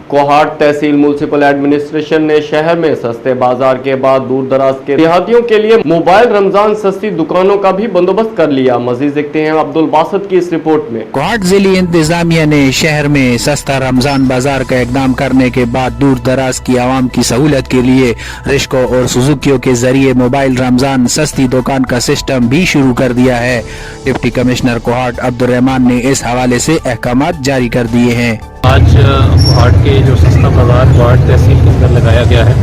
कोहाट तहसील municipal administration ने शहर में सस्ते बाजार के बाद दूर दराज के देहातियों के लिए मोबाइल रमजान सस्ती दुकानों का भी बंदोबस्त कर लिया। मजीद देखते हैं अब्दुल बासत की इस रिपोर्ट में। कोहाट जिली इंतजामिया ने शहर में सस्ता रमजान बाजार का इकदाम करने के बाद दूर दराज की आवाम की सहूलत के लिए रिश्कों और सुजुकियों के जरिए मोबाइल रमजान सस्ती दुकान का सिस्टम भी शुरू कर दिया है। डिप्टी कमिश्नर कोहाट अब्दुल रहमान ने इस हवाले से अहकामात जारी कर दिए हैं। आज कोहाट के जो सस्ता बाजार कोहाट तहसील के अंदर लगाया गया है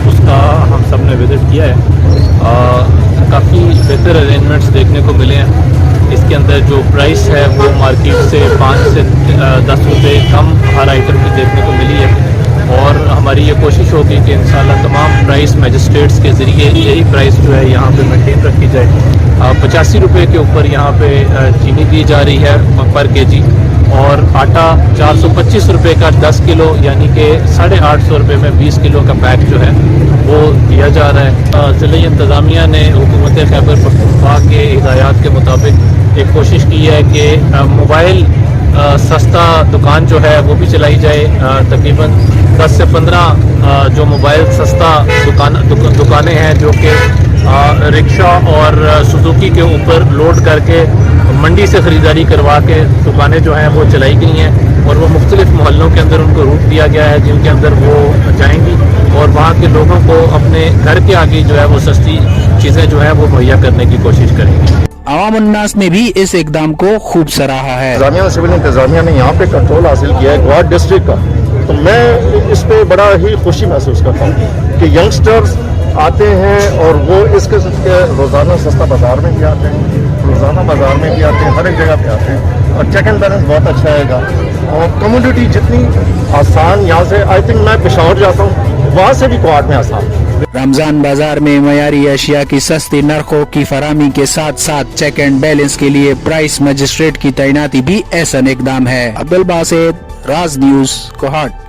उसका हम सब ने विजिट किया है। काफ़ी बेहतर अरेंजमेंट्स देखने को मिले हैं। इसके अंदर जो प्राइस है वो मार्केट से 5 से 10 रुपये कम हर आइटम की देखने को मिली है और हमारी ये कोशिश होगी कि इंशाल्लाह तमाम प्राइस मैजिस्ट्रेट्स के ज़रिए यही प्राइस जो है यहाँ पे मेंटेन रखी जाए। 85 रुपये के ऊपर यहाँ पे चीनी दी जा रही है पर केजी और आटा 425 रुपये का 10 किलो यानी कि 850 रुपये में 20 किलो का पैक जो है वो दिया जा रहा है। ज़िले इंतज़ामिया ने हुकूमत खैबर पख्तूनख्वा के हिदायत के मुताबिक एक कोशिश की है कि मोबाइल सस्ता दुकान जो है वो भी चलाई जाए। तकरीबन 10 से 15 जो मोबाइल सस्ता दुकानें हैं जो कि रिक्शा और सुजुकी के ऊपर लोड करके मंडी से ख़रीदारी करवा के दुकानें जो हैं वो चलाई गई हैं और वो मुख्तलिफ मोहल्लों के अंदर उनको रूट दिया गया है जिनके अंदर वो जाएंगी और वहाँ के लोगों को अपने घर के आगे जो है वो सस्ती चीज़ें जो है वो मुहैया करने की कोशिश करेंगी। आवाम उन्नास ने भी इस इकदाम को खूब सराहा है। इंतजामिया सिविल इंतजामिया ने यहाँ पे कंट्रोल हासिल किया है कोहाट डिस्ट्रिक्ट का, तो मैं इस पे बड़ा ही खुशी महसूस करता हूँ कि यंगस्टर्स आते हैं और वो इस किस्म के रोज़ाना सस्ता बाज़ार में भी आते हैं, रोज़ाना बाज़ार में भी आते हैं, हर एक जगह पे आते हैं और चेक एंड बैलेंस बहुत अच्छा आएगा और कम्युनिटी जितनी आसान यहाँ से आई थिंक मैं पेशावर जाता हूँ वहाँ से भी कोहाट में आसान। रमजान बाजार में मयारी अशिया की सस्ती नरखों की फराहमी के साथ साथ चेक एंड बैलेंस के लिए प्राइस मजिस्ट्रेट की तैनाती भी ऐसा इकदाम है। अब्दुल बासित, राज न्यूज़, कोहाट।